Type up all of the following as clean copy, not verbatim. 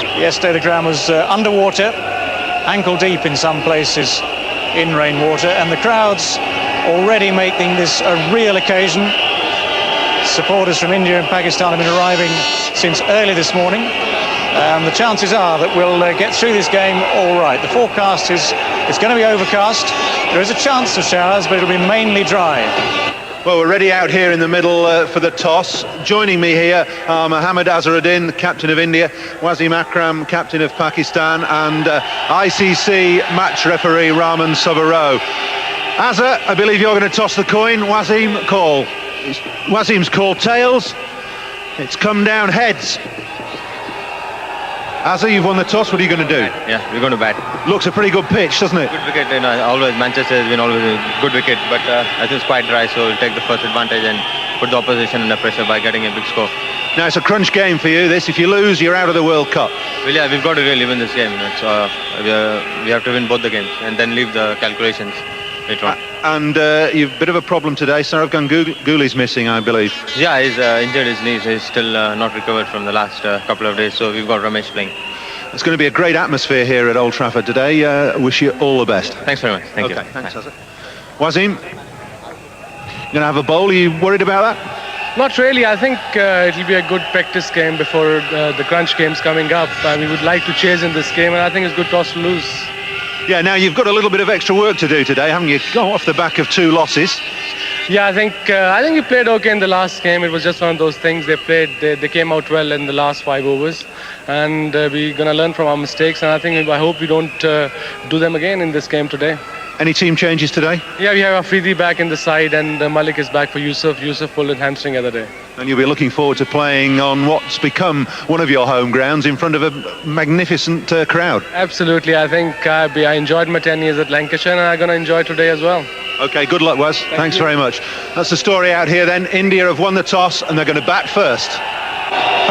Yesterday the ground was underwater, ankle deep in some places in rainwater, and the crowds already making this a real occasion. Supporters from India and Pakistan have been arriving since early this morning. The chances are that we'll get through this game all right. The forecast is it's going to be overcast. There is a chance of showers, but it'll be mainly dry. Well, we're ready out here in the middle for the toss. Joining me here are Mohammad Azharuddin, captain of India, Wasim Akram, captain of Pakistan, and ICC match referee Raman Subbarao. Azhar, I believe you're going to toss the coin. Wasim, call. Wasim's called tails. It's come down heads. Azhar, you've won the toss. What are you going to do? Yeah, we're going to bat. Looks a pretty good pitch, doesn't it? Good wicket, always Manchester has been always a good wicket, but I think it's quite dry, so we'll take the first advantage and put the opposition under pressure by getting a big score. Now it's a crunch game for you, this. If you lose, you're out of the World Cup. Well, yeah, we've got to really win this game. We have to win both the games and then leave the calculations later on. And you've a bit of a problem today. Sourav Ganguly's missing, I believe. Yeah, he's injured his knees. He's still not recovered from the last couple of days, so we've got Ramesh playing. It's going to be a great atmosphere here at Old Trafford today. Wish you all the best. Thanks very much. Thank you. Thanks, Azhar. Wasim, you're going to have a bowl. Are you worried about that? Not really. I think it'll be a good practice game before the crunch games coming up. We would like to chase in this game, and I think it's good toss to lose. Yeah, now you've got a little bit of extra work to do today, haven't you? Go off the back of 2 losses. Yeah, I think we played okay in the last game. It was just one of those things. They came out well in the last 5 overs, and we're going to learn from our mistakes. And I hope we don't do them again in this game today. Any team changes today? Yeah, we have Afridi back in the side, and Malik is back for Yusuf. Yusuf pulled a hamstring the other day. And you'll be looking forward to playing on what's become one of your home grounds in front of a magnificent crowd. Absolutely. I think I enjoyed my 10 years at Lancashire, and I'm going to enjoy today as well. OK, good luck, Waz. Thanks very much. That's the story out here then. India have won the toss, and they're going to bat first.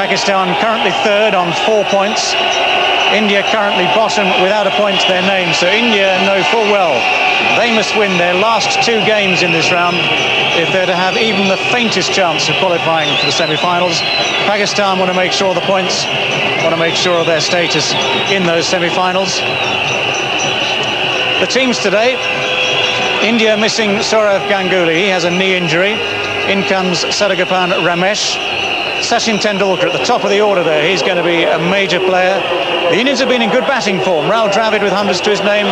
Pakistan currently third on 4 points. India currently bottom without a point to their name, so India know full well they must win their last 2 games in this round if they're to have even the faintest chance of qualifying for the semi-finals. Pakistan want to make sure of the points, want to make sure of their status in those semi-finals. The teams today: India missing Sourav Ganguly, he has a knee injury. In comes Saragapan Ramesh. Sachin Tendulkar at the top of the order there, he's going to be a major player. The Indians have been in good batting form. Rahul Dravid with hundreds to his name,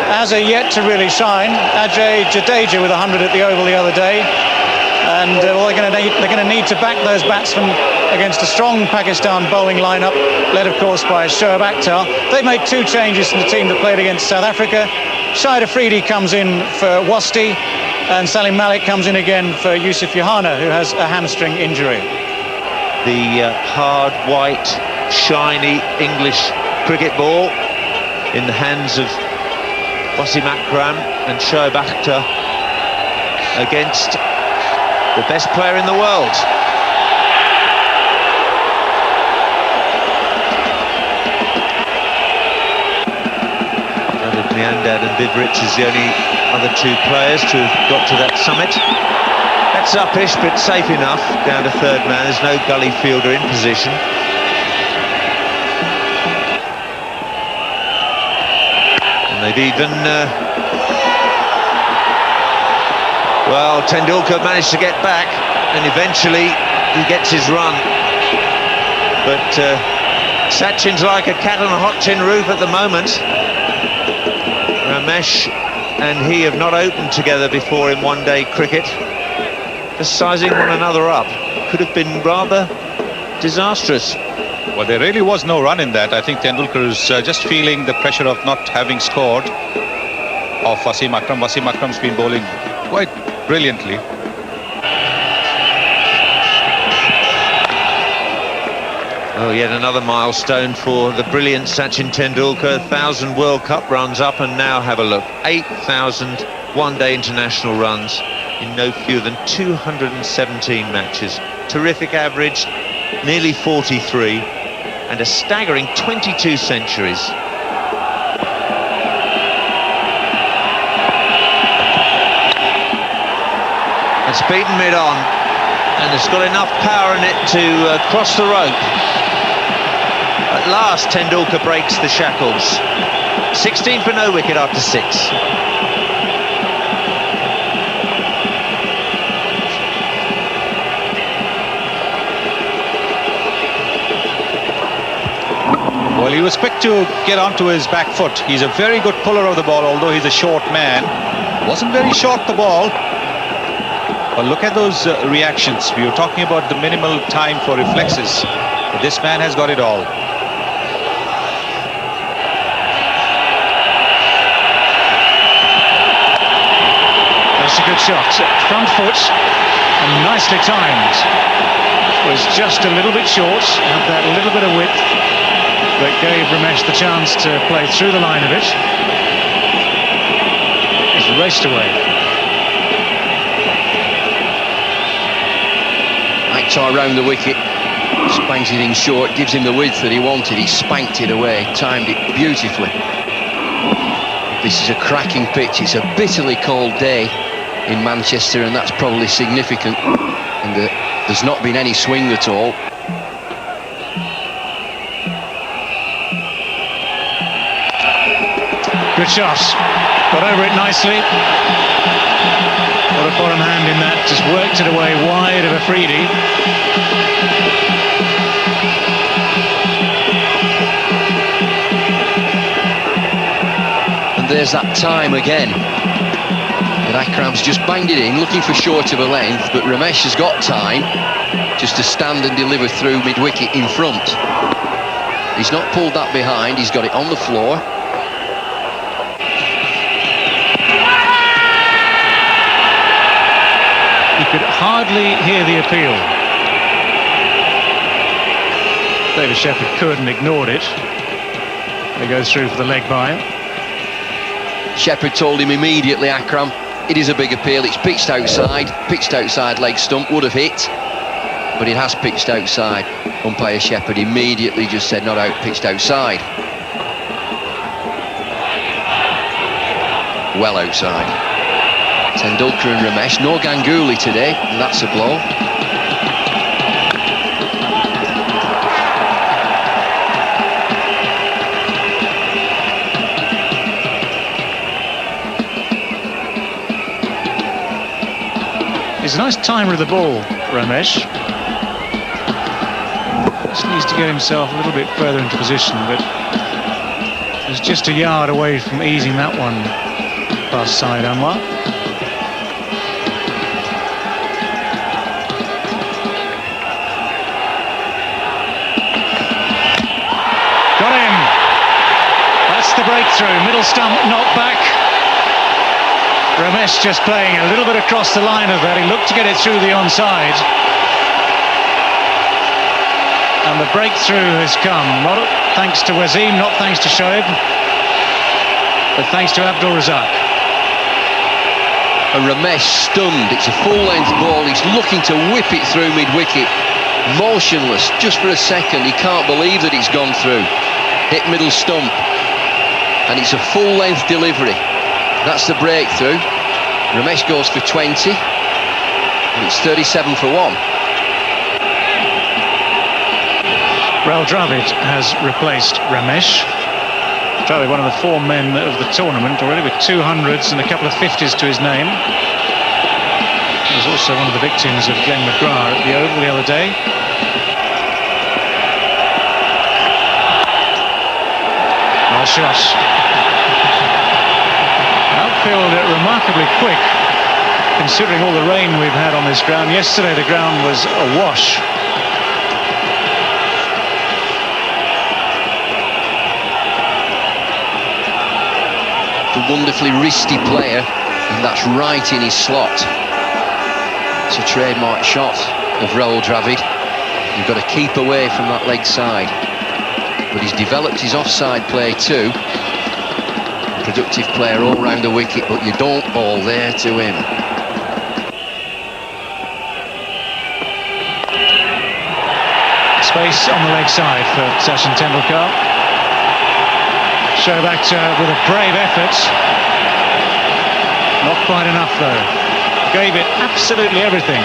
Azhar yet to really shine. Ajay Jadeja with 100 at the Oval the other day. And they're going to need to back those batsmen against a strong Pakistan bowling lineup, led of course by Shoaib Akhtar. They've made 2 changes from the team that played against South Africa. Shahid Afridi comes in for Wasti, and Salim Malik comes in again for Yusuf Yohana, who has a hamstring injury. The hard, white, shiny English cricket ball in the hands of Wasim Akram and Shoaib Akhtar against the best player in the world. Miandad and Vivrich is the only other 2 players to have got to that summit. That's uppish, but safe enough. Down to 3rd man. There's no gully fielder in position. And they've even... well, Tendulkar managed to get back, and eventually he gets his run. But Sachin's like a cat on a hot tin roof at the moment. Ramesh and he have not opened together before in one-day cricket. Just sizing one another up. Could have been rather disastrous. Well, there really was no run in that. I think Tendulkar is just feeling the pressure of not having scored of Wasim Akram. Wasim Akram's been bowling quite brilliantly. Oh, yet another milestone for the brilliant Sachin Tendulkar. 1,000 World Cup runs up, and now have a look. 8,000 one-day international runs in no fewer than 217 matches. Terrific average, nearly 43, and a staggering 22 centuries. It's beaten mid-on, and it's got enough power in it to cross the rope. At last, Tendulkar breaks the shackles. 16 for no wicket after 6. Well, he was quick to get onto his back foot. He's a very good puller of the ball, although he's a short man. Wasn't very short, the ball. But look at those reactions. We were talking about the minimal time for reflexes. But this man has got it all. That's a good shot. Front foot and nicely timed. Was just a little bit short, had that little bit of width that gave Ramesh the chance to play through the line of it. He's raced away. Akhtar round the wicket, spanks it in short, gives him the width that he wanted. He spanked it away, timed it beautifully. This is a cracking pitch. It's a bitterly cold day in Manchester, and that's probably significant. And there's not been any swing at all. Good shot. Got over it nicely. Got a bottom hand in that. Just worked it away wide of Afridi. And there's that time again. And Akram's just banged it in, looking for short of a length, but Ramesh has got time just to stand and deliver through mid-wicket in front. He's not pulled that behind, he's got it on the floor. You could hardly hear the appeal. David Shepherd could and ignored it. They go through for the leg by. Shepherd told him immediately, Akram, it is a big appeal, it's pitched outside leg stump, would have hit, but it has pitched outside. Umpire Shepherd immediately just said not out, pitched outside. Well outside. Tendulkar and Ramesh, no Ganguly today, and that's a blow. He's a nice timer of the ball, Ramesh. Just needs to get himself a little bit further into position, but he's just a yard away from easing that one past side Anwar. Got him! That's the breakthrough. Middle stump, knocked back. Ramesh just playing a little bit across the line of that. He looked to get it through the onside. And the breakthrough has come, not thanks to Wasim, not thanks to Shoaib, but thanks to Abdul Razak. And Ramesh stunned. It's a full-length ball. He's looking to whip it through mid-wicket. Motionless, just for a second. He can't believe that it's gone through. Hit middle stump. And it's a full-length delivery. That's the breakthrough. Ramesh goes for 20, and it's 37 for 1. Rahul Dravid has replaced Ramesh. Dravid, one of the 4 men of the tournament already, with 200s and a couple of 50s to his name. He was also one of the victims of Glenn McGrath at the Oval the other day. Well shot. Outfield remarkably quick, considering all the rain we've had on this ground. Yesterday the ground was awash. A wonderfully wristy player, and that's right in his slot. It's a trademark shot of Rahul Dravid. You've got to keep away from that leg side, but he's developed his offside play too. Productive player all round the wicket, but you don't bowl there to him. Space on the leg side for Sachin Tendulkar. Shoaib Akhtar with a brave effort. Not quite enough though. Gave it absolutely everything.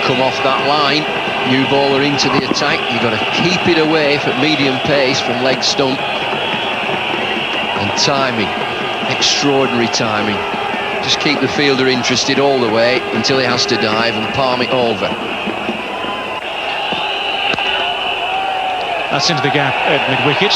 come off that line. New bowler into the attack. You've got to keep it away from medium pace from leg stump. And timing, extraordinary timing. Just keep the fielder interested all the way until he has to dive and palm it over. That's into the gap at mid-wicket.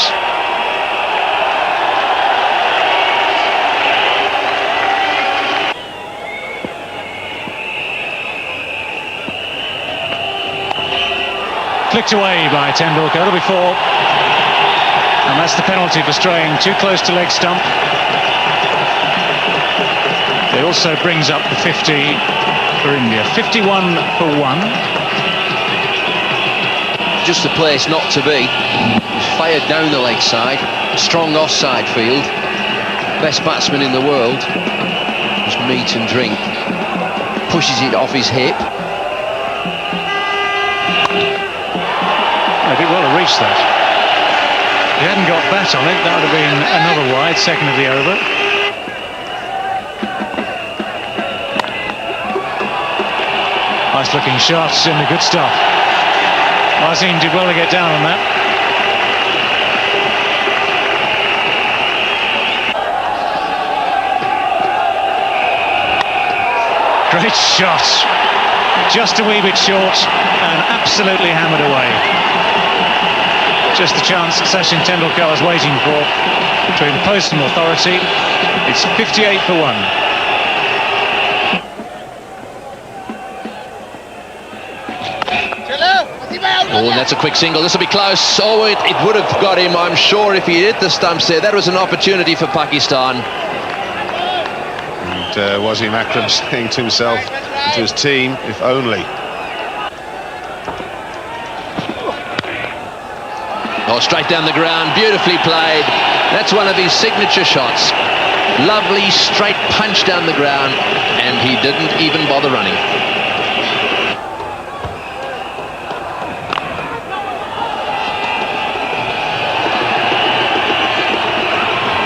Flicked away by Tendulkar. That'll be 4. And that's the penalty for straying too close to leg stump. It also brings up the 50 for India. 51 for 1. Just the place not to be. He's fired down the leg side. Strong offside field. Best batsman in the world. Just meat and drink. Pushes it off his hip. He did well to reach that. If he hadn't got bat on it, that would have been another wide, second of the over. Nice looking shots in the good stuff. Wasim did well to get down on that. Great shot. Just a wee bit short and absolutely hammered away. Just the chance Sachin Tendulkar was waiting for to impose some authority. It's 58 for 1. Oh, and that's a quick single. This will be close. Oh, it would have got him, I'm sure, if he hit the stumps there. That was an opportunity for Pakistan. And Wasim Akram saying to himself, to his team, if only. Oh, straight down the ground, beautifully played. That's one of his signature shots. Lovely straight punch down the ground, and he didn't even bother running.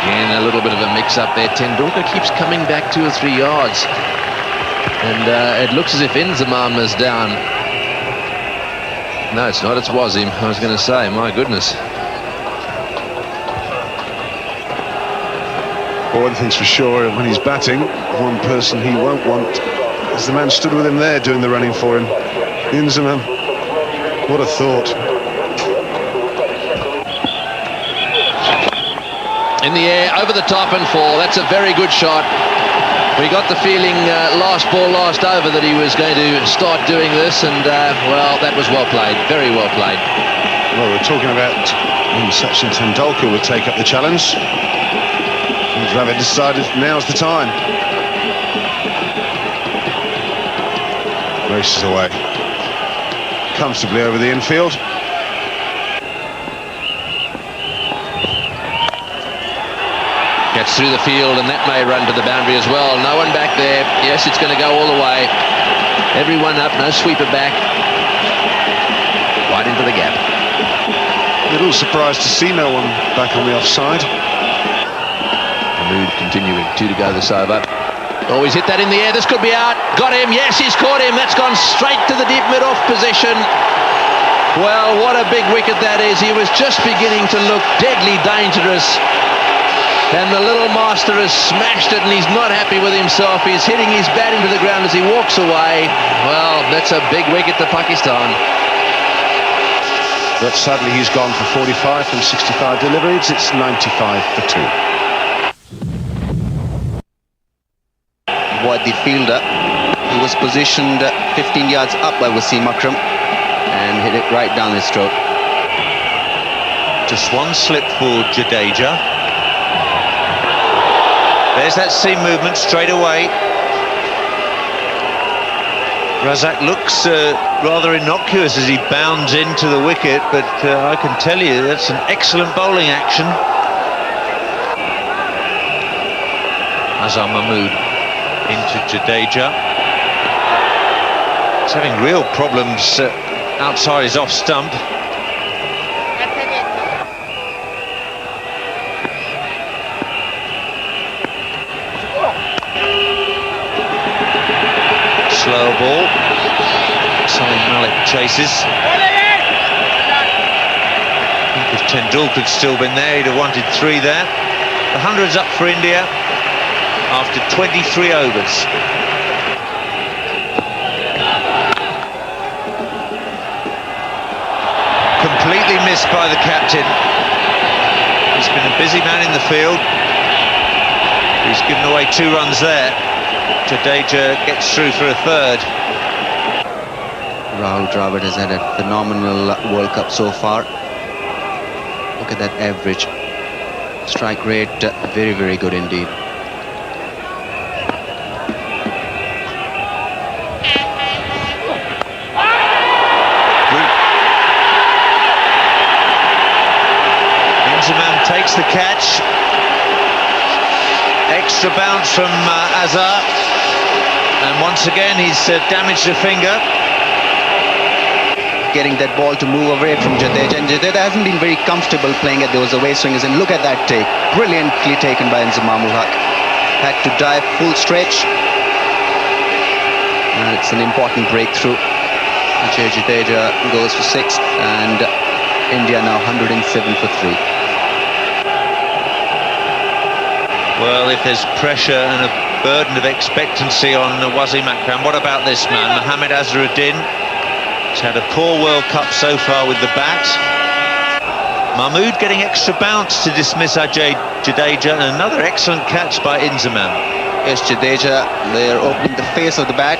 Again, a little bit of a mix-up there. Tendulkar keeps coming back 2 or 3 yards. And it looks as if Inzamam is down. No, it's not. It's Wasim. I was going to say, my goodness. Well, one thing's for sure, when he's batting, one person he won't want is the man stood with him there doing the running for him. Inzamam. What a thought. In the air, over the top and 4. That's a very good shot. We got the feeling last ball, last over that he was going to start doing this, and well, that was well played, very well played. Well, we're talking about when Sachin Tendulkar would take up the challenge. And Dravid decided now's the time. Races away. Comfortably over the infield. Gets through the field, and that may run to the boundary as well. No one back there. Yes, it's going to go all the way. Everyone up, no sweeper back. Right into the gap. A little surprised to see no one back on the offside. The mood continuing. 2 to go this over. Oh, he's hit that in the air. This could be out. Got him. Yes, he's caught him. That's gone straight to the deep mid-off position. Well, what a big wicket that is. He was just beginning to look deadly dangerous. And the little master has smashed it, and he's not happy with himself. He's hitting his bat into the ground as he walks away. Well, that's a big wicket to Pakistan. But sadly, he's gone for 45 from 65 deliveries. It's 95 for 2. Wide the fielder. He was positioned 15 yards up by Wasim Akram and hit it right down his throat. Just one slip for Jadeja. There's that seam movement straight away. Razak looks rather innocuous as he bounds into the wicket, but I can tell you that's an excellent bowling action. Azhar Mahmood into Jadeja. He's having real problems outside his off stump. Slow ball. Solid Malik chases. If Tendulkar had still been there, he'd have wanted 3 there. The 100's up for India after 23 overs. Completely missed by the captain. He's been a busy man in the field. He's given away 2 runs there. Jadeja gets through for a 3rd. Rahul Dravid has had a phenomenal World Cup so far. Look at that average strike rate, very, very good indeed. Inzamam takes the catch. Extra bounce from Azhar. And once again, he's damaged a finger. Getting that ball to move away from Jadeja, and Jadeja hasn't been very comfortable playing at those away swingers, and look at that take, brilliantly taken by Inzamam Haq. Had to dive full stretch, and it's an important breakthrough. Jadeja goes for 6, and India now 107 for 3. Well, if there's pressure and a burden of expectancy on Wasim Akram, what about this man, Mohammad Azharuddin? He's had a poor World Cup so far with the bat. Mahmood getting extra bounce to dismiss Jadeja, and another excellent catch by Inzamam. Yes, Jadeja, they're opening the face of the bat,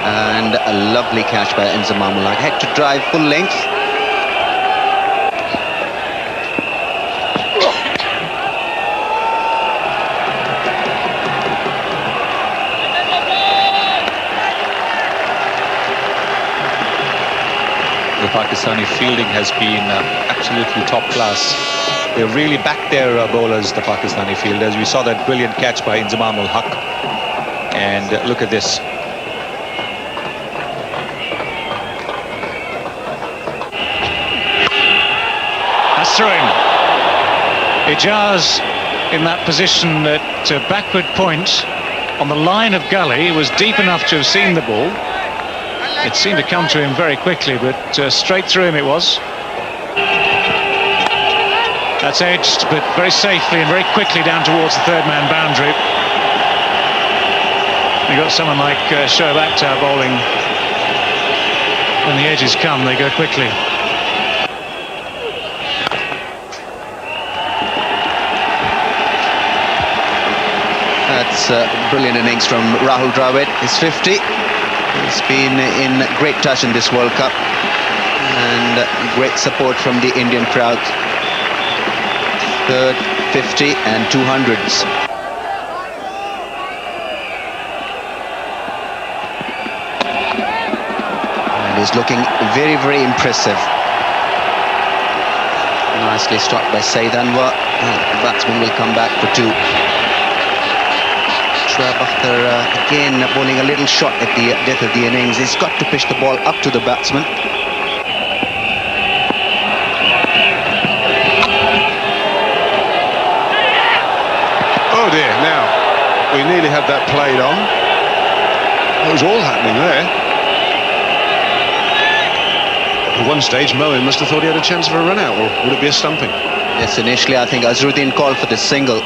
and a lovely catch by Inzamam Haq. Had to drive full length. The Pakistani fielding has been absolutely top class. They really backed their bowlers, the Pakistani fielders. We saw that brilliant catch by Inzamam Haq. And look at this. That's through him. Ijaz in that position at backward point on the line of gully was deep enough to have seen the ball. It seemed to come to him very quickly, but straight through him it was. That's edged, but very safely and very quickly down towards the 3rd man boundary. You've got someone like Shoaib Akhtar bowling. When the edges come, they go quickly. That's a brilliant innings from Rahul Dravid. His 50. He's been in great touch in this World Cup, and great support from the Indian crowd. 3rd, 50 and 200s. And he's looking very, very impressive. Nicely struck by Saeed Anwar. The batsman will come back for 2. Shoaib Akhtar again bowling a little shot at the death of the innings. He's got to pitch the ball up to the batsman. Oh dear, now, we nearly had that played on. It was all happening there. At one stage, Moeen must have thought he had a chance for a run-out, or would it be a stumping? Yes, initially I think Azharuddin called for the single.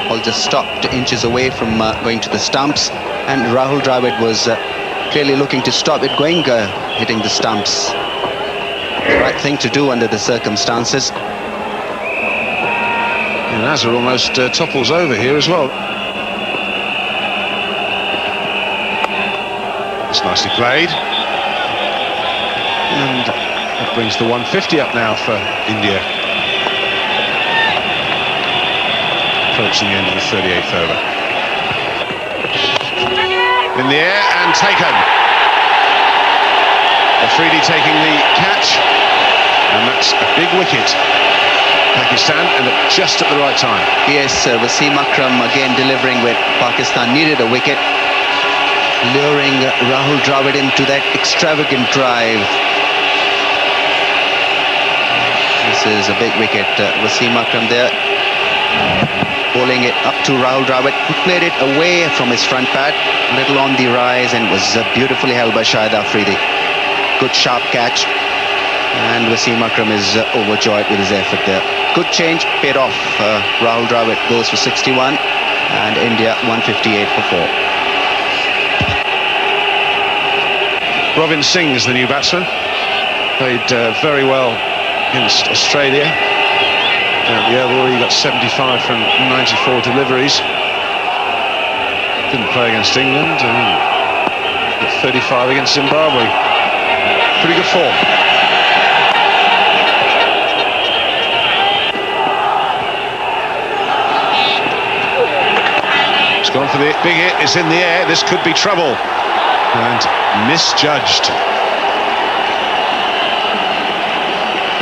Ball just stopped inches away from going to the stumps, and Rahul Dravid was clearly looking to stop it going, hitting the stumps. The right thing to do under the circumstances. And Azhar almost topples over here as well. It's nicely played. And that brings the 150 up now for India. Approaching the end of the 38th over. In the air and taken. Afridi taking the catch, and that's a big wicket. Pakistan, and just at the right time. Yes, Wasim Akram again delivering with Pakistan needed a wicket, luring Rahul Dravid into that extravagant drive. This is a big wicket. Wasim Akram there. bowling it up to Rahul Dravid, who played it away from his front pad, a little on the rise, and was beautifully held by Shahid Afridi. Good sharp catch, and Wasim Akram is overjoyed with his effort there. Good change, paid off. Rahul Dravid goes for 61, and India 158 for 4. Robin Singh is the new batsman. Played very well against Australia. Out the oval, he got 75 from 94 deliveries. Didn't play against England. Got 35 against Zimbabwe. Pretty good form. It's gone for the big hit. It's in the air. This could be trouble. And misjudged.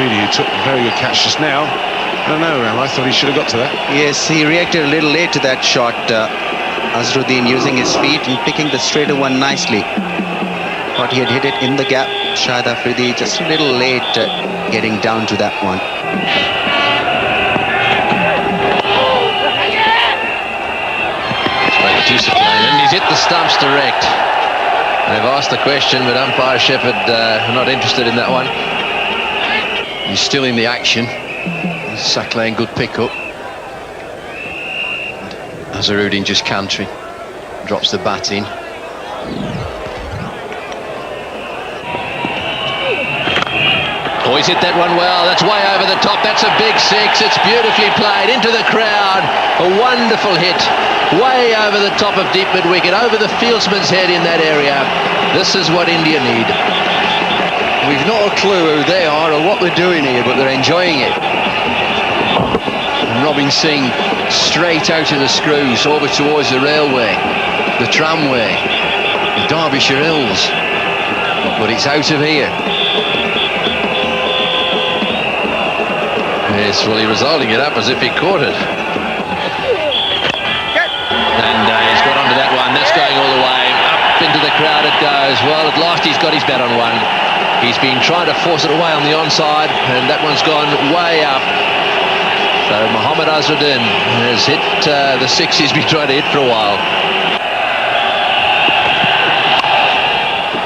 Really, who took a very good catch just now. I don't know, Ram. I thought he should have got to that. Yes, he reacted a little late to that shot. Azharuddin using his feet and picking the straighter one nicely. Thought he had hit it in the gap. Shahid Afridi just a little late getting down to that one. And he's hit the stumps direct. They've asked the question, but umpire Shepherd not interested in that one. He's still in the action. Saqlain, good pick-up. Azharuddin just cantering. Drops the bat in. Oh, he's hit that one well. That's way over the top. That's a big six. It's beautifully played into the crowd. A wonderful hit. Way over the top of deep mid-wicket, over the fieldsman's head in that area. This is what India need. We've not a clue who they are or what they're doing here, but they're enjoying it. And Robin Singh straight out of the screws over towards the railway, the tramway, the Derbyshire Hills. But it's out of here. Yes, well, he was holding it up as if he caught it. And he's got onto that one. That's going all the way. Up into the crowd it goes. Well, at last he's got his bat on one. He's been trying to force it away on the onside, and that one's gone way up. So Mohammad Azharuddin has hit the six he's been trying to hit for a while.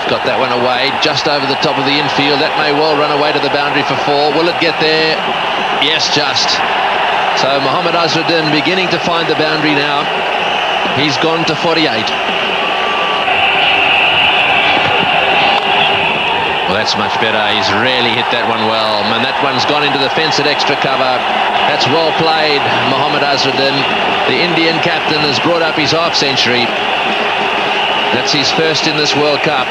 Got that one away, just over the top of the infield. That may well run away to the boundary for four. Will it get there? Yes, just. So Mohammad Azharuddin beginning to find the boundary now. He's gone to 48. Well, that's much better. He's really hit that one well. And that one's gone into the fence at extra cover. That's well played, Mohammad Azharuddin. The Indian captain has brought up his half century. That's his first in this World Cup.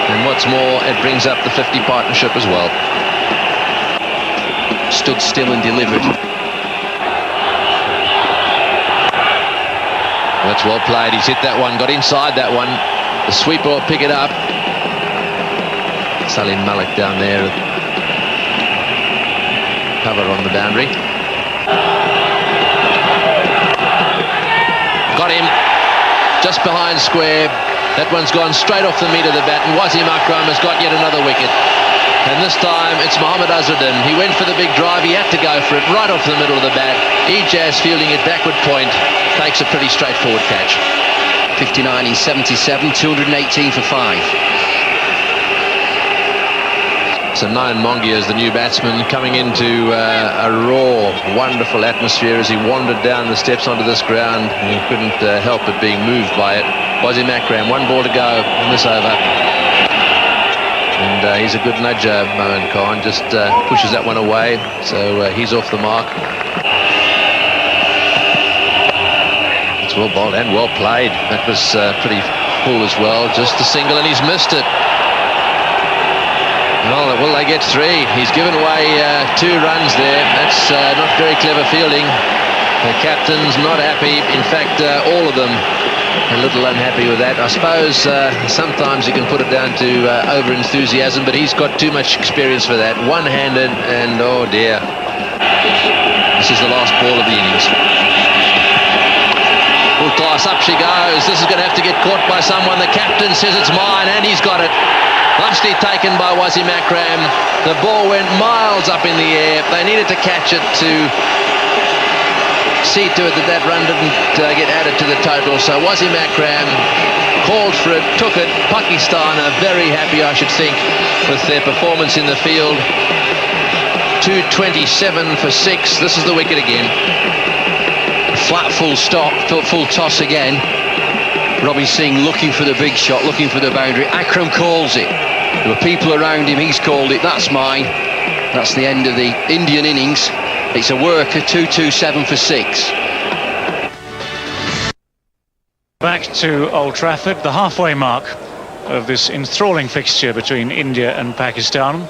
And what's more, it brings up the 50 partnership as well. Stood still and delivered. That's well played. He's hit that one, got inside that one. The sweeper will pick it up. Salim Malik down there. Cover on the boundary. Got him. Just behind square. That one's gone straight off the meat of the bat, and Wasim Akram has got yet another wicket. And this time it's Mohammad Azharuddin. He went for the big drive. He had to go for it right off the middle of the bat. Ijaz fielding it backward point. Takes a pretty straightforward catch. 59 in 77, 218 for 5. So Nayan Mongia is the new batsman, coming into a raw, wonderful atmosphere as he wandered down the steps onto this ground. He couldn't help but being moved by it. Wasim Akram, one ball to go in this over. And he's a good nudger, Mohan Khan, just pushes that one away. So he's off the mark. It's well bowled and well played. That was pretty full as well. Just a single, and he's missed it. Well, will they get three? He's given away 2 runs there. That's not very clever fielding. The captain's not happy. In fact, all of them a little unhappy with that. I suppose sometimes you can put it down to over-enthusiasm, but he's got too much experience for that. One-handed, and oh dear. This is the last ball of the innings. Full toss, up she goes. This is going to have to get caught by someone. The captain says it's mine, and he's got it. Nicely taken by Wasim Akram. The ball went miles up in the air. They needed to catch it to see to it that run didn't get added to the total. So Wasim Akram called for it, took it. Pakistan are very happy, I should think, with their performance in the field. 227 for 6. This is the wicket again. Flat full stop, full toss again. Robbie Singh looking for the big shot, looking for the boundary. Akram calls it. There were people around him, he's called it. That's mine. That's the end of the Indian innings. It's a worker, 227 for 6. Back to Old Trafford, the halfway mark of this enthralling fixture between India and Pakistan.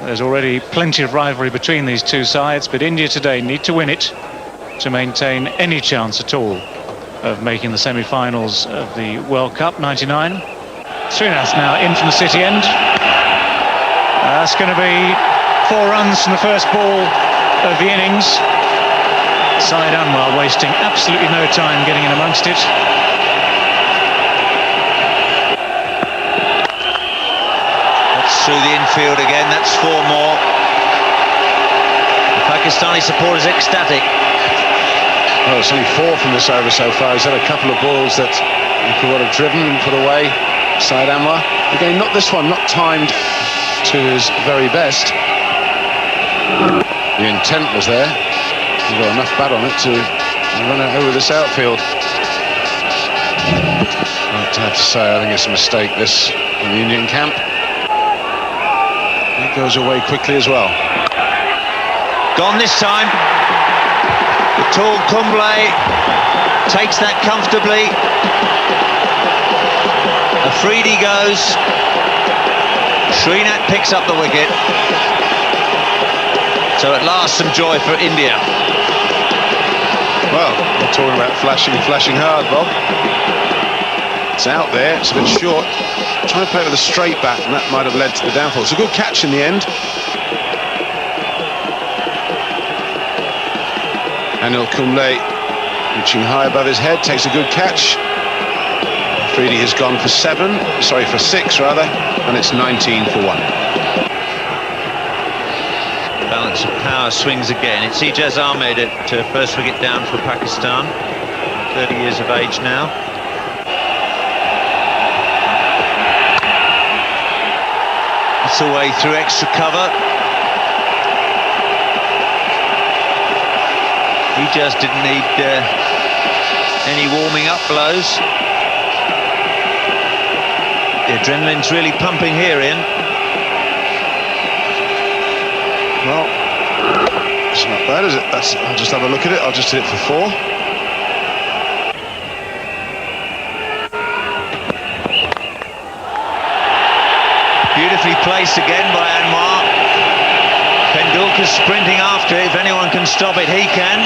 There's already plenty of rivalry between these two sides, but India today need to win it to maintain any chance at all of making the semi-finals of the World Cup 99. Srinath now in from the city end. That's going to be 4 runs from the first ball of the innings. Syed Anwar wasting absolutely no time getting in amongst it. That's through the infield again. That's 4 more. The Pakistani support is ecstatic. Well, it's only 4 from this over so far. He's had a couple of balls that he could have driven and put away. Syed Anwar. Again, not this one, not timed to his very best. The intent was there. He's got enough bat on it to run it over this outfield. I'd have to say, I think it's a mistake, this, in the Indian camp. It goes away quickly as well. Gone this time. The tall Kumble takes that comfortably. Afridi goes. Srinath picks up the wicket. So at last some joy for India. Well, we're talking about flashing hard, Bob. It's out there, it's a bit short. Trying to play it with a straight bat, and that might have led to the downfall. It's a good catch in the end. Anil Kumble reaching high above his head, takes a good catch. Afridi has gone for 6 rather, and it's 19 for 1. Balance of power swings again. It's Ijaz Ahmed at first wicket down for Pakistan. 30 years of age now. It's away through extra cover. Ijaz didn't need any warming up blows. The adrenaline's really pumping here, Ian. Well, it's not bad, is it? I'll just have a look at it. I'll just hit it for 4. Beautifully placed again by Anwar. Tendulkar sprinting after it. If anyone can stop it, he can.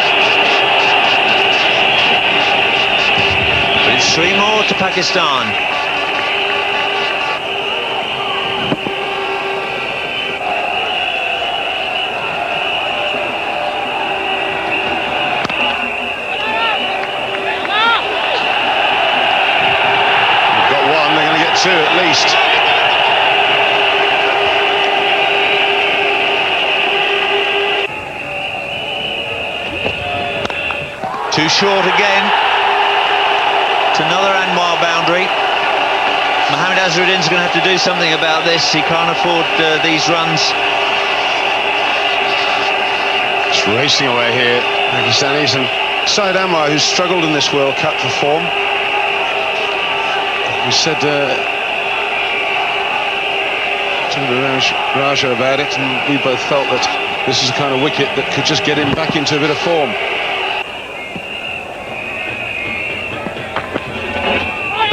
But it's 3 more to Pakistan. Two at least. Too short again. It's another Anwar boundary. Mohammad Azharuddin's going to have to do something about this. He can't afford these runs. It's racing away here, Pakistanis, and Syed Anwar, who's struggled in this World Cup for form. We said to Raja about it, and we both felt that this is the kind of wicket that could just get him back into a bit of form.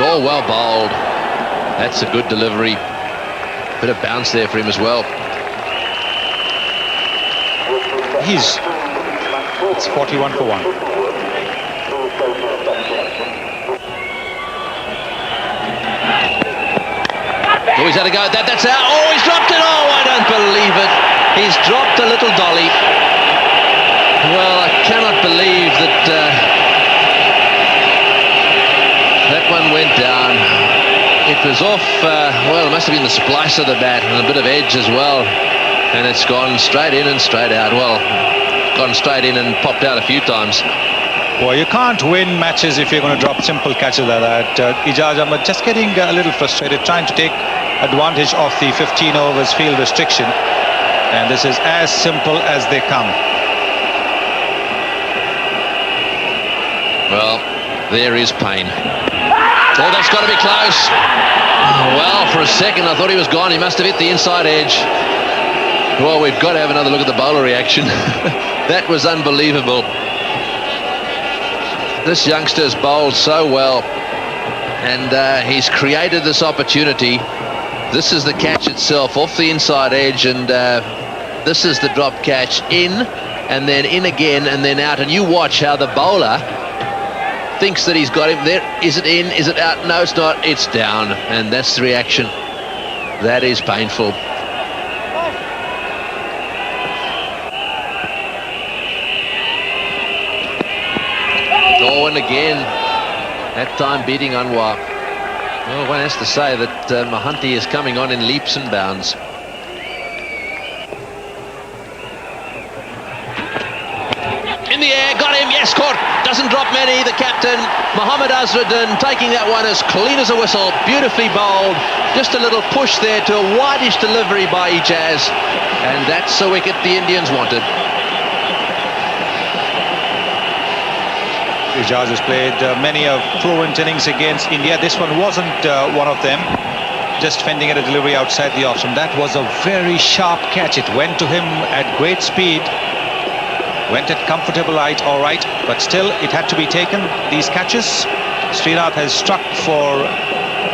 Oh, well bowled. That's a good delivery. Bit of bounce there for him as well. It's 41 for 1. Oh, he's had a go at that. That's out. Oh, he's dropped it. Oh, I don't believe it. He's dropped a little dolly. Well, I cannot believe that that one went down. It was off, well, it must have been the splice of the bat and a bit of edge as well. And it's gone straight in and straight out. Well, gone straight in and popped out a few times. Well, you can't win matches if you're going to drop simple catches like that. Ijaz Ahmed just getting a little frustrated, trying to take advantage of the 15 overs field restriction. And this is as simple as they come. Well, there is Payne. Oh, that's got to be close. Well, for a second I thought he was gone. He must have hit the inside edge. Well, we've got to have another look at the bowler reaction. That was unbelievable. This youngster's bowled so well, and he's created this opportunity. This is the catch itself off the inside edge, and this is the drop catch in, and then in again, and then out. And you watch how the bowler thinks that he's got him there. Is it in? Is it out? No, it's not. It's down, and that's the reaction. That is painful. Oh, and again, that time beating Anwar. Well, one has to say that Mohanty is coming on in leaps and bounds. In the air, got him, yes, caught. Doesn't drop many, the captain, Mohammad Azharuddin, taking that one as clean as a whistle. Beautifully bowled. Just a little push there to a wideish delivery by Ijaz. And that's the wicket the Indians wanted. Ijaz has played many a fluent innings against India. This one wasn't one of them. Just fending at a delivery outside the off-stump. That was a very sharp catch. It went to him at great speed. Went at comfortable height, all right, but still it had to be taken. These catches. Srinath has struck for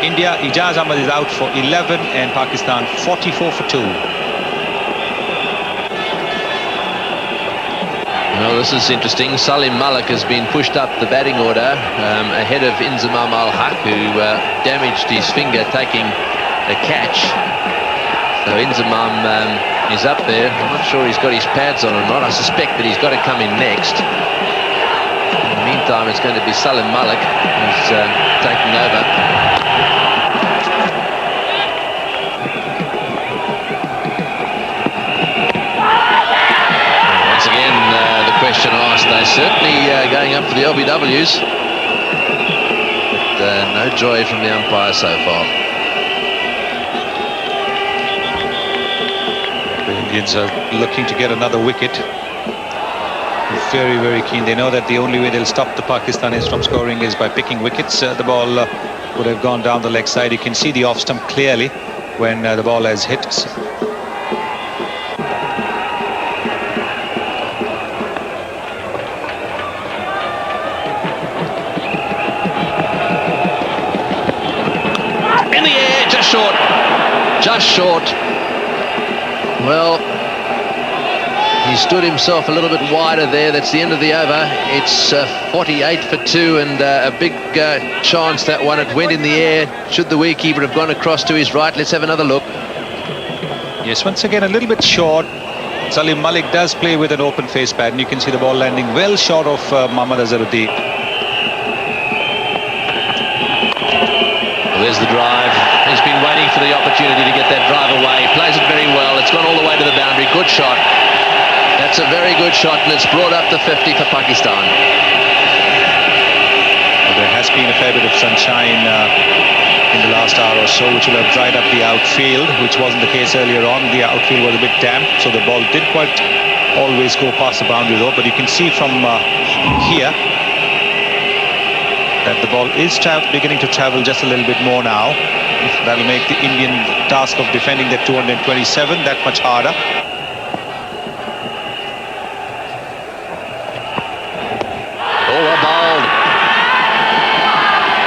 India. Ijaz Ahmed is out for 11 and Pakistan 44 for 2. Well, this is interesting. Salim Malik has been pushed up the batting order ahead of Inzamam al-Haq, who damaged his finger taking a catch. So Inzamam is up there. I'm not sure he's got his pads on or not. I suspect that he's got to come in next. In the meantime, it's going to be Salim Malik who's taking over. Once again, the question asked, they're certainly going up for the LBWs. But no joy from the umpire so far. The Indians are looking to get another wicket. Very, very keen. They know that the only way they'll stop the Pakistanis from scoring is by picking wickets. The ball would have gone down the leg side. You can see the off stump clearly when the ball has hit. In the air, just short. Just short. Well, he stood himself a little bit wider there. That's the end of the over. It's 48 for 2 and a big chance that one. It went in the air. Should the wicketkeeper have gone across to his right? Let's have another look. Yes, once again a little bit short. Salim Malik does play with an open face pad, and you can see the ball landing well short of Mohammad Azharuddin. Well, there's the drive. He's been waiting for the opportunity to get that drive away. Plays it very well. It's gone all the way to the boundary. Good shot. That's a very good shot, and it's brought up to 50 for Pakistan. Well, there has been a fair bit of sunshine in the last hour or so, which will have dried up the outfield, which wasn't the case earlier on. The outfield was a bit damp, so the ball did quite always go past the boundary though. But you can see from here that the ball is beginning to travel just a little bit more now. That'll make the Indian task of defending that 227 that much harder. Oh, well bowled.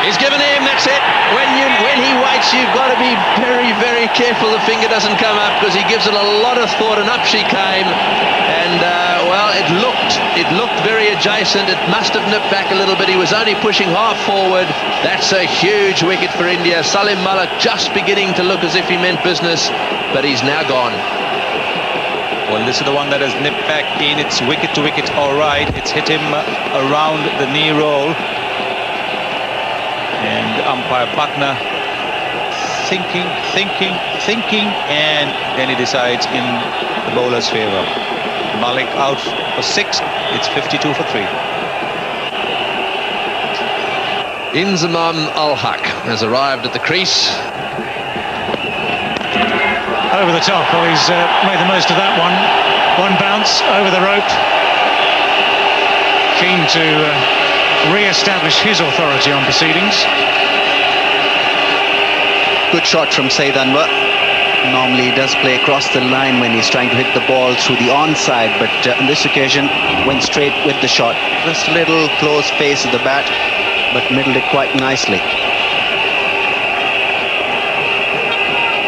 He's given him, that's it. When he waits, you've got to be very, very careful the finger doesn't come up, because he gives it a lot of thought, and up she came. And, well, it looked very adjacent. It must have nipped back a little bit. He was only pushing half forward. That's a huge wicket for India. Salim Malik just beginning to look as if he meant business, but he's now gone. Well, this is the one that has nipped back in. It's wicket to wicket, all right. It's hit him around the knee roll. And umpire Patna thinking, and then he decides in the bowler's favour. Malik out for 6. It's 52 for 3. Inzamam Al-Haq has arrived at the crease. Over the top. Well, he's made the most of that one. One bounce over the rope. Keen to re-establish his authority on proceedings. Good shot from Saeed Anwar. Normally he does play across the line when he's trying to hit the ball through the onside, but on this occasion went straight with the shot. Just a little close face of the bat, but middled it quite nicely.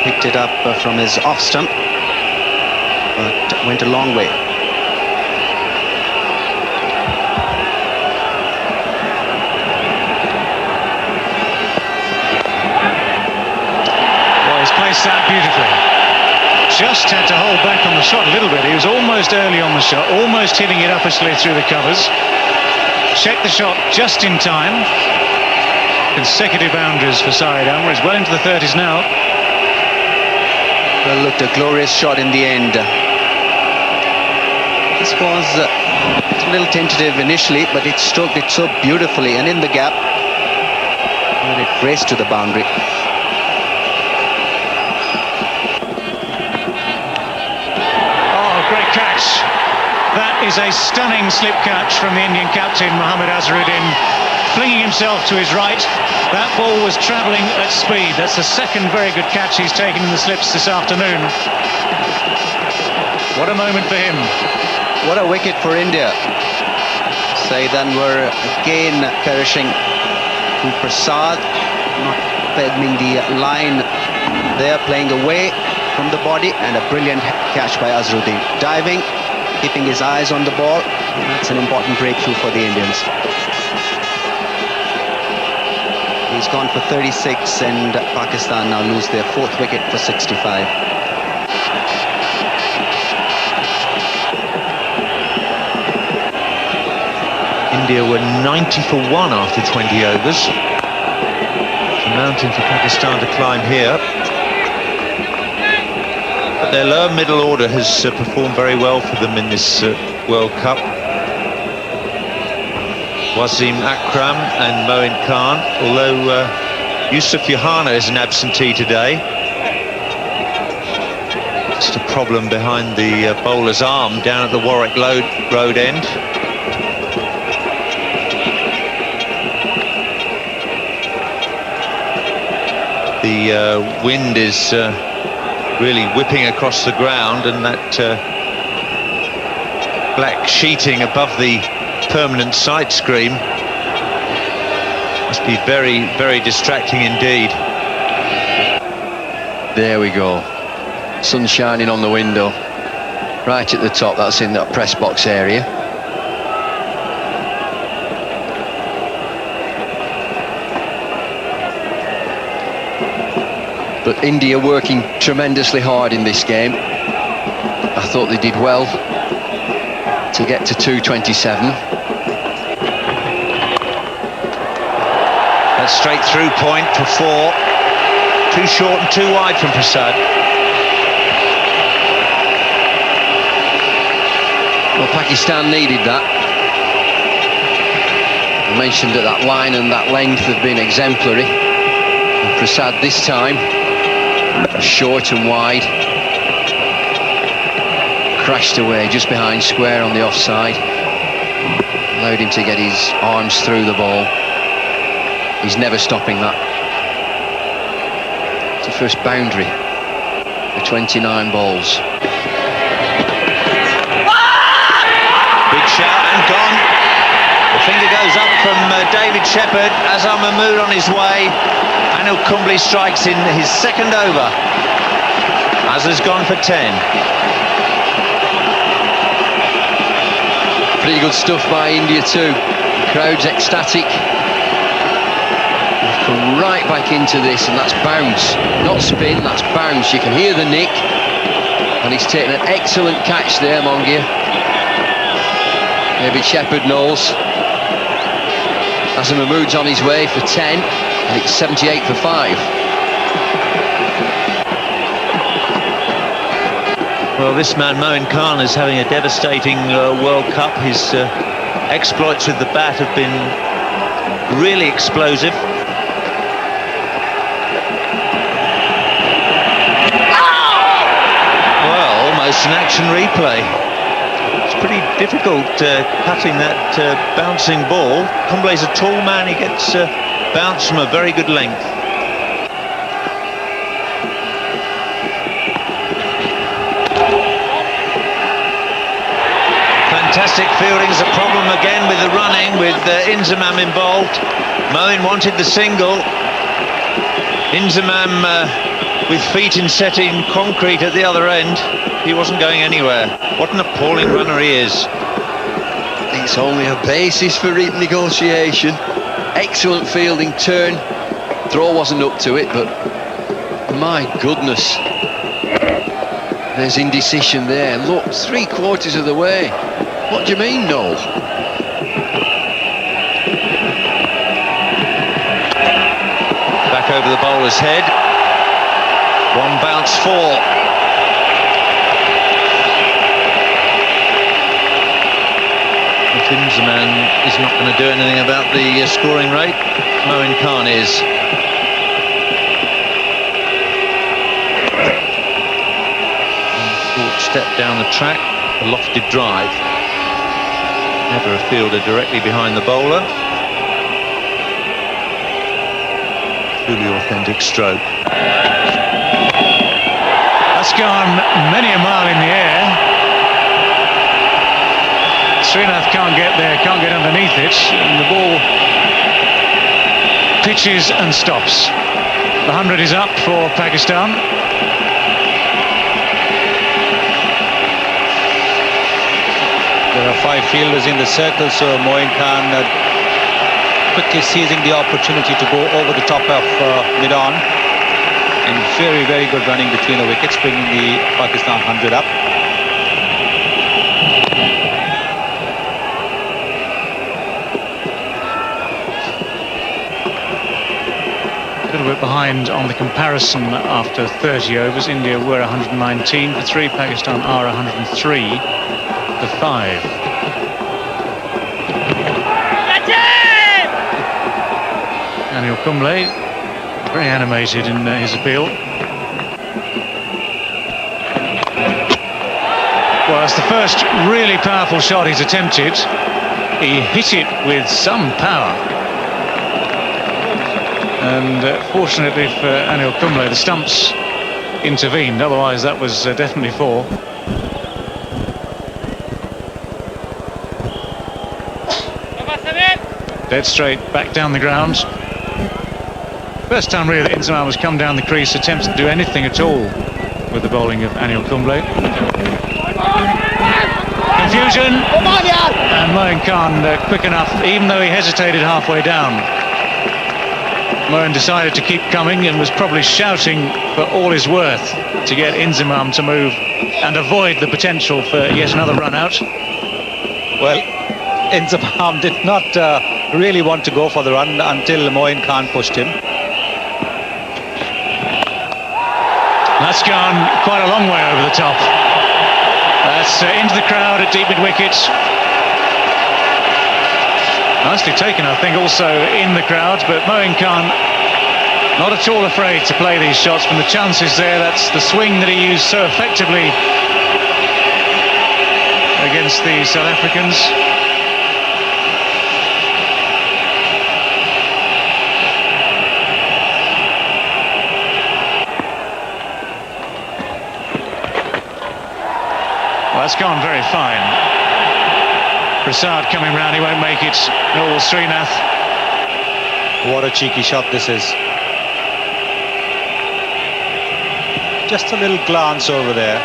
Picked it up from his off stump, but went a long way. Well, he's placed that beautifully. Just had to hold back on the shot a little bit. He was almost early on the shot, almost hitting it up his sleeve through the covers. Checked the shot just in time. Consecutive boundaries for Saeed Anwar. He's well into the 30s now. Well, looked a glorious shot in the end. This was a little tentative initially, but it stroked it so beautifully and in the gap, and it raced to the boundary. Oh, great catch. That is a stunning slip catch from the Indian captain, Mohammad Azharuddin, flinging himself to his right. That ball was travelling at speed. That's the second very good catch he's taken in the slips this afternoon. What a moment for him. What a wicket for India. Saeed Anwar again perishing to Prasad, not pegging the line there, playing away from the body, and a brilliant catch by Azharuddin. Diving, keeping his eyes on the ball. That's an important breakthrough for the Indians. He's gone for 36, and Pakistan now lose their 4th wicket for 65. India were 90 for 1 after 20 overs. It's a mountain for Pakistan to climb here. But their lower middle order has performed very well for them in this World Cup. Wasim Akram and Moin Khan, although Yusuf Yohana is an absentee today. Just a problem behind the bowler's arm down at the Warwick Road end. The wind is really whipping across the ground, and that black sheeting above the permanent sight screen must be very, very distracting indeed. There we go. Sun shining on the window. Right at the top, that's in that press box area. But India working tremendously hard in this game. I thought they did well to get to 227. That's straight through point for 4. Too short and too wide from Prasad. Well, Pakistan needed that. I mentioned that line and that length have been exemplary. And Prasad this time, short and wide. Crashed away just behind square on the offside. Allowed him to get his arms through the ball. He's never stopping that. It's the first boundary for 29 balls. Big shout and gone. The finger goes up from David Shepherd. Azhar Mahmood on his way. Anil Kumble strikes in his 2nd over. Azhar's gone for 10. Pretty good stuff by India too. The crowd's ecstatic. They've come right back into this, and that's bounce, not spin, that's bounce. You can hear the nick, and he's taken an excellent catch there, Mongia. David Shepherd knows. Azhar Mahmood's on his way for 10, and it's 78 for 5. Well, this man, Moin Khan, is having a devastating World Cup. His exploits with the bat have been really explosive. Well, almost an action replay. It's pretty difficult cutting that bouncing ball. Kumble's a tall man, he gets bounced from a very good length. Fantastic fielding's a problem again with the running, with Inzamam involved. Moin wanted the single. Inzamam with feet in setting concrete at the other end. He wasn't going anywhere. What an appalling runner he is. It's only a basis for negotiation. Excellent fielding turn. Throw wasn't up to it, but my goodness. There's indecision there. Look, 3/4 of the way. What do you mean, no? Back over the bowler's head. One bounce four. Inzamam is not going to do anything about the scoring rate. Moin Khan is. Short step down the track, a lofted drive. Never a fielder directly behind the bowler. Truly authentic stroke. That's gone many a mile in the air. Srinath can't get there, can't get underneath it, and the ball pitches and stops. The 100 is up for Pakistan. There are 5 fielders in the circle, so Moin Khan quickly seizing the opportunity to go over the top of mid-on. And very, very good running between the wickets, bringing the Pakistan 100 up. A little bit behind on the comparison after 30 overs. India were 119 for 3, Pakistan are 103 for 5. Anil Kumble, very animated in his appeal. Well, it's the first really powerful shot he's attempted. He hit it with some power. And fortunately for Anil Kumble, the stumps intervened, otherwise that was definitely 4. Dead straight, back down the ground. First time really that Inzamam has come down the crease, attempts to do anything at all with the bowling of Anil Kumble. Confusion, and Moin Khan quick enough, even though he hesitated halfway down. Moin decided to keep coming and was probably shouting for all his worth to get Inzamam to move and avoid the potential for yet another run out. Well, Inzamam did not really want to go for the run until Moin Khan pushed him. That's gone quite a long way over the top. That's into the crowd at deep mid-wicket. Nicely taken, I think, also in the crowd, but Moin Khan not at all afraid to play these shots from the chances there. That's the swing that he used so effectively against the South Africans. Well, that's gone very fine. Prasad coming round, he won't make it, nor will Srinath. What a cheeky shot this is. Just a little glance over there.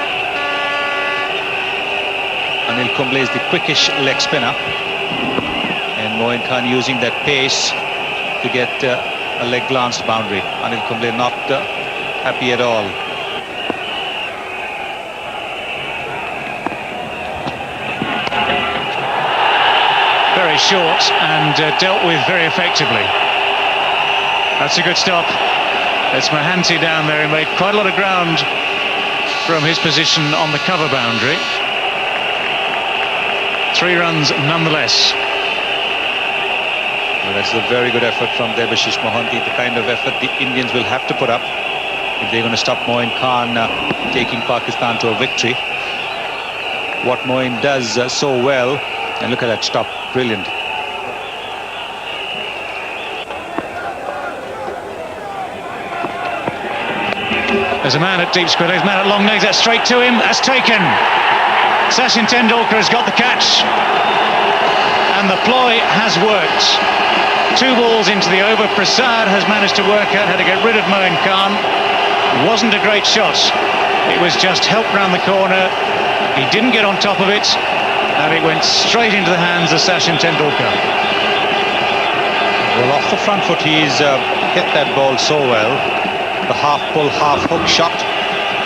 Anil Kumble is the quickish leg spinner. And Moin Khan using that pace to get a leg glance boundary. Anil Kumble not happy at all. Very short and dealt with very effectively. That's a good stop. It's Mahanti down there, who made quite a lot of ground from his position on the cover boundary. 3 runs nonetheless. Well, that's a very good effort from Debashish Mohanty, the kind of effort the Indians will have to put up if they're going to stop Moin Khan taking Pakistan to a victory. What Moin does so well, and look at that stop, brilliant. There's a man at deep square legs, man at long legs, that's straight to him, that's taken. Sachin Tendulkar has got the catch, and the ploy has worked. 2 balls into the over. Prasad has managed to work out how to get rid of Moin Khan. Wasn't a great shot, it was just help round the corner. He didn't get on top of it, and it went straight into the hands of Sachin Tendulkar. Well, off the front foot he's hit that ball so well. The half pull, half hook shot,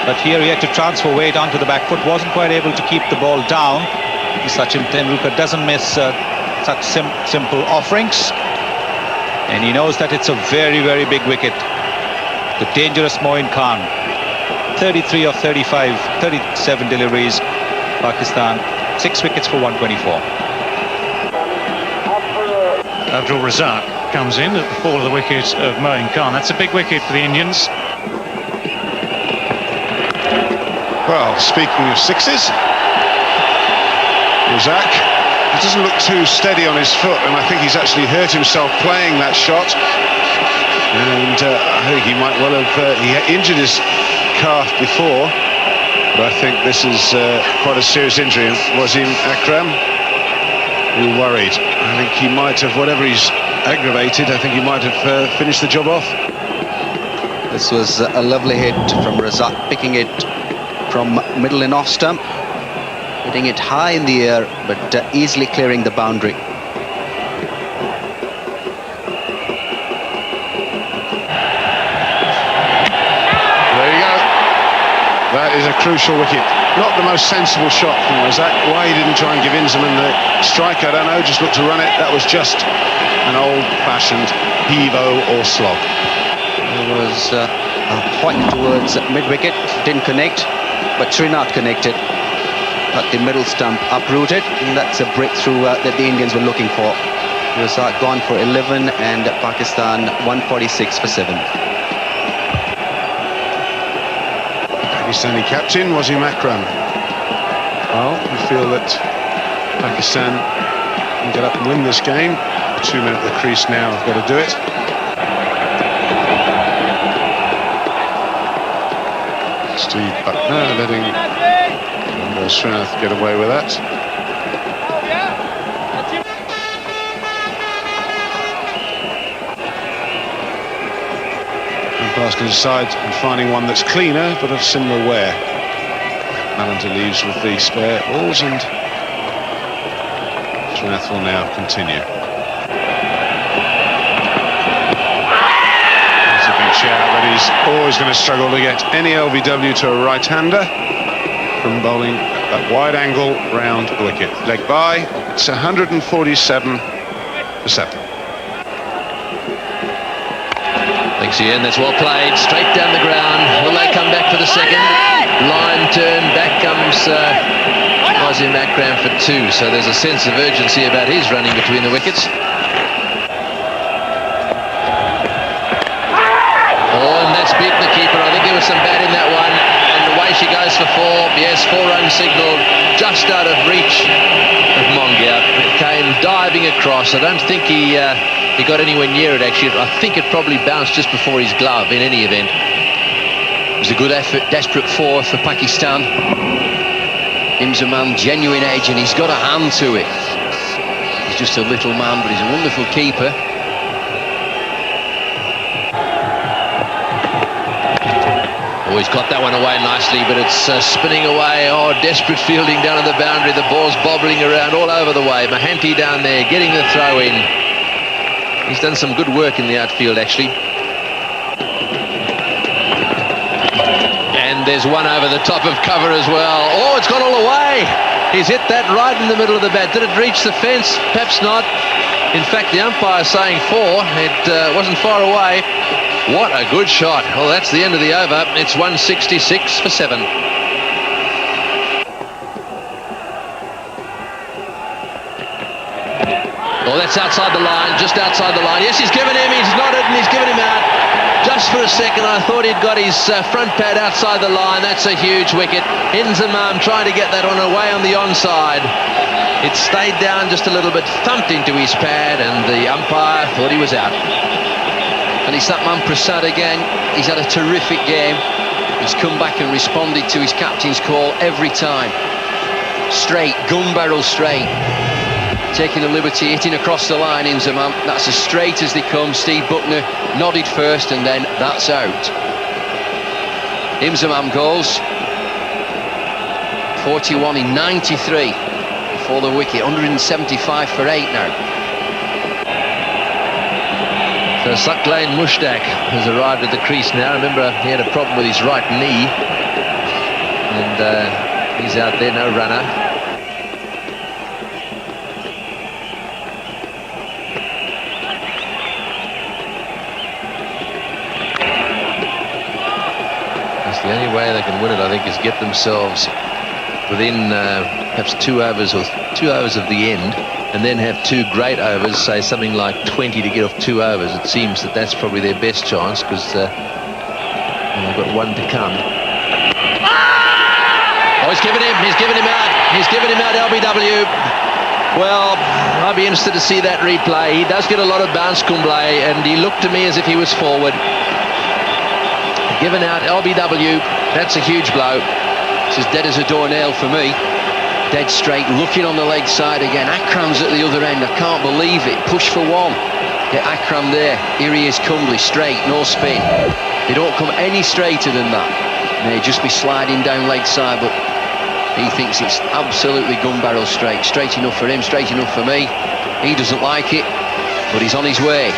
but here he had to transfer weight onto the back foot, wasn't quite able to keep the ball down. Sachin Tendulkar doesn't miss such simple offerings, and he knows that it's a very, very big wicket. The dangerous Moin Khan, 33 of 35, 37 deliveries, Pakistan, 6 wickets for 124. Abdul Razak comes in at the fall of the wicket of Moin Khan. That's a big wicket for the Indians. Well, speaking of sixes, Razak, he doesn't look too steady on his foot, and I think he's actually hurt himself playing that shot. And I think he might well have he injured his calf before, but I think this is quite a serious injury. Wasim Akram, you're worried. I think he might have, whatever he's aggravated, I think he might have finished the job off. This was a lovely hit from Razak, picking it from middle and off stump, hitting it high in the air, but easily clearing the boundary. That is a crucial wicket. Not the most sensible shot from Razak. Why he didn't try and give Inzamam the strike, I don't know. Just looked to run it. That was just an old-fashioned heave-o or slog. There was a point towards mid-wicket. Didn't connect, but Srinath connected. Got the middle stump uprooted, and that's a breakthrough that the Indians were looking for. Razak gone for 11, and Pakistan 146 for 7. Pakistani captain Wasim Akram. Well, we feel that Pakistan can get up and win this game. 2 men at the crease now have got to do it. Steve Buckner letting Srinath get away with that. Umpires can decide on finding one that's cleaner but of similar wear. Mallender leaves with the spare balls, and Srinath will now continue. It's a big shout, but he's always going to struggle to get any LBW to a right-hander from bowling at that wide angle round the wicket. Leg by, it's 147 for 7. Thanks, Ian. That's well played. Straight down the ground. Will they come back for the second? Line turn. Back comes Wasim Akram for 2. So there's a sense of urgency about his running between the wickets. Oh, and that's beaten the keeper. I think there was some bat in that one. And away she goes for 4. Yes, 4-run signal just out of reach of Mongia. It came diving across. I don't think he got anywhere near it, actually. I think it probably bounced just before his glove, in any event. It was a good effort, desperate for Pakistan. Inzamam, genuine edge, and he's got a hand to it. He's just a little man, but he's a wonderful keeper. Oh, he's got that one away nicely, but it's spinning away. Oh, desperate fielding down at the boundary. The ball's bobbling around all over the way. Mohanty down there, getting the throw in. He's done some good work in the outfield, actually. And there's one over the top of cover as well. Oh, it's gone all the way. He's hit that right in the middle of the bat. Did it reach the fence? Perhaps not. In fact, the umpire's saying 4. It wasn't far away. What a good shot. Well, that's the end of the over. It's 166 for 7. Oh, that's outside the line, just outside the line. Yes, he's given him, he's nodded and he's given him out. Just for a second, I thought he'd got his front pad outside the line. That's a huge wicket. Inzamam trying to get that one away on the onside. It stayed down just a little bit, thumped into his pad, and the umpire thought he was out. And it's that man Prasad again. He's had a terrific game. He's come back and responded to his captain's call every time. Straight, gun barrel straight. Taking the liberty, hitting across the line, Inzamam. That's as straight as they come. Steve Buckner nodded first, and then that's out. Inzamam goes 41 in 93 for the wicket. 175 for 8 now. So Saqlain Mushtaq has arrived at the crease now. Remember, he had a problem with his right knee, and he's out there, no runner. That's the only way they can win it, I think, is get themselves within perhaps 2 overs or 2 overs of the end, and then have 2 great overs, say something like 20 to get off 2 overs. It seems that that's probably their best chance, because they've got 1 to come. Oh, he's given him out, LBW. Well, I'd be interested to see that replay. He does get a lot of bounce, Kumble, and he looked to me as if he was forward. Given out, LBW, that's a huge blow. It's as dead as a doornail for me. Dead straight, looking on the leg side again. Akram's at the other end, I can't believe it. Push for 1. Get Akram there. Here he is, Kumble, straight, no spin. They don't come any straighter than that. May just be sliding down leg side, but he thinks it's absolutely gun barrel straight. Straight enough for him, straight enough for me. He doesn't like it, but he's on his way.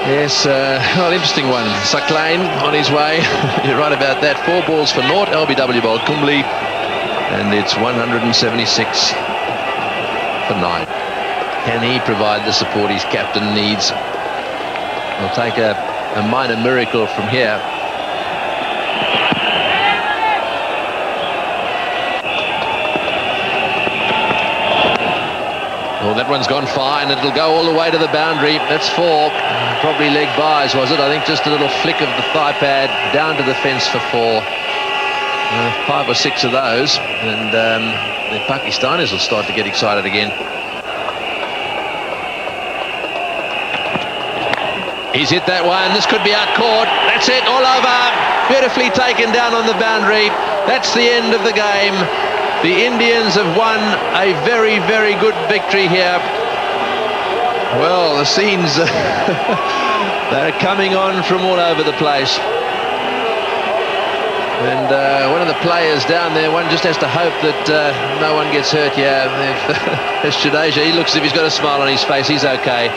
Yes, well, interesting one. Saqlain on his way. You're right about that. 4 balls for naught. LBW bowled Kumble, and it's 176 for 9. Can he provide the support his captain needs? We'll take a minor miracle from here. Well, that one's gone fine. It'll go all the way to the boundary. That's 4. Probably leg byes, was it? I think just a little flick of the thigh pad down to the fence for 4. 5 or 6 of those, and the Pakistanis will start to get excited again. He's hit that one. This could be out caught. That's it, all over. Beautifully taken down on the boundary. That's the end of the game. The Indians have won a very, very good victory here. Well, the scenes, they're coming on from all over the place. And one of the players down there, one just has to hope that no one gets hurt. Yeah, if Jadeja, he looks as if he's got a smile on his face. He's okay.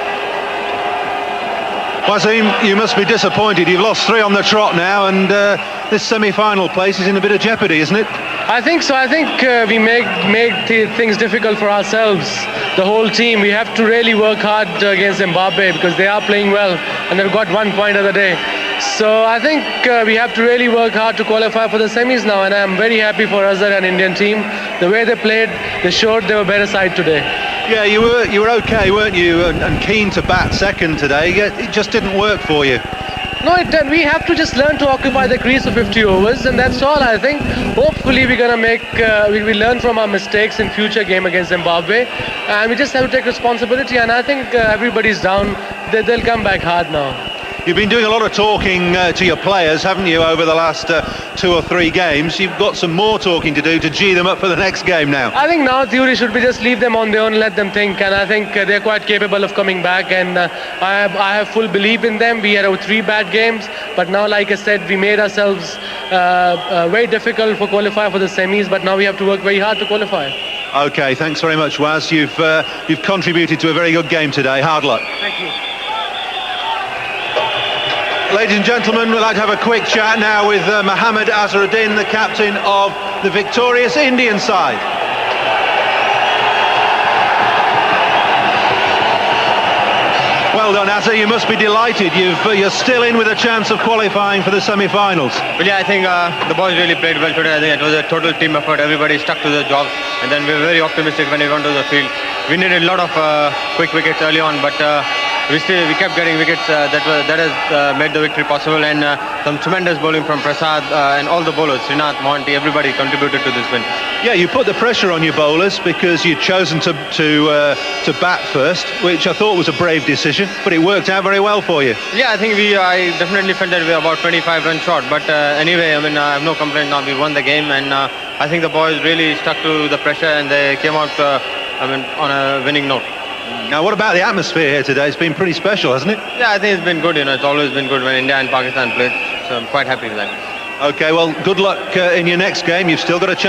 Wasim, you must be disappointed. You've lost 3 on the trot now, and this semi-final place is in a bit of jeopardy, isn't it? I think so. I think we make things difficult for ourselves. The whole team. We have to really work hard against Zimbabwe, because they are playing well and they've got 1 point of the day. So I think we have to really work hard to qualify for the semis now, and I'm very happy for Azhar and Indian team. The way they played, they showed they were better side today. Yeah, you were okay, weren't you? And keen to bat second today. It just didn't work for you. No, it did. We have to just learn to occupy the crease for 50 overs, and that's all. I think hopefully we're gonna make we learn from our mistakes in future game against Zimbabwe, and we just have to take responsibility. And I think everybody's down. They'll come back hard now. You've been doing a lot of talking to your players, haven't you, over the last 2 or 3 games? You've got some more talking to do to gee them up for the next game now. I think now theory should be just leave them on their own, let them think, and I think they're quite capable of coming back, and I have full belief in them. We had 3 bad games, but now, like I said, we made ourselves very difficult for qualify for the semis, but now we have to work very hard to qualify. Okay, thanks very much, Waz. You've contributed to a very good game today. Hard luck. Thank you. Ladies and gentlemen, we'd like to have a quick chat now with Mohammad Azharuddin, the captain of the victorious Indian side. Well done, Azhar. You must be delighted. You're still in with a chance of qualifying for the semi-finals. Well, yeah, I think the boys really played well today. I think it was a total team effort. Everybody stuck to their job. and then we were very optimistic when we went to the field. We needed a lot of quick wickets early on, but we kept getting wickets. That has made the victory possible, and some tremendous bowling from Prasad and all the bowlers, Srinath, Monty, everybody contributed to this win. Yeah, you put the pressure on your bowlers because you'd chosen to bat first, which I thought was a brave decision, but it worked out very well for you. Yeah, I think I definitely felt that we were about 25 runs short, but anyway, I mean, I have no complaint now. We won the game, and I think the boys really stuck to the pressure, and they came out, on a winning note. Now, what about the atmosphere here today? It's been pretty special, hasn't it? Yeah, I think it's been good. It's always been good when India and Pakistan played, so I'm quite happy with that. Okay, well, good luck in your next game. You've still got a chance.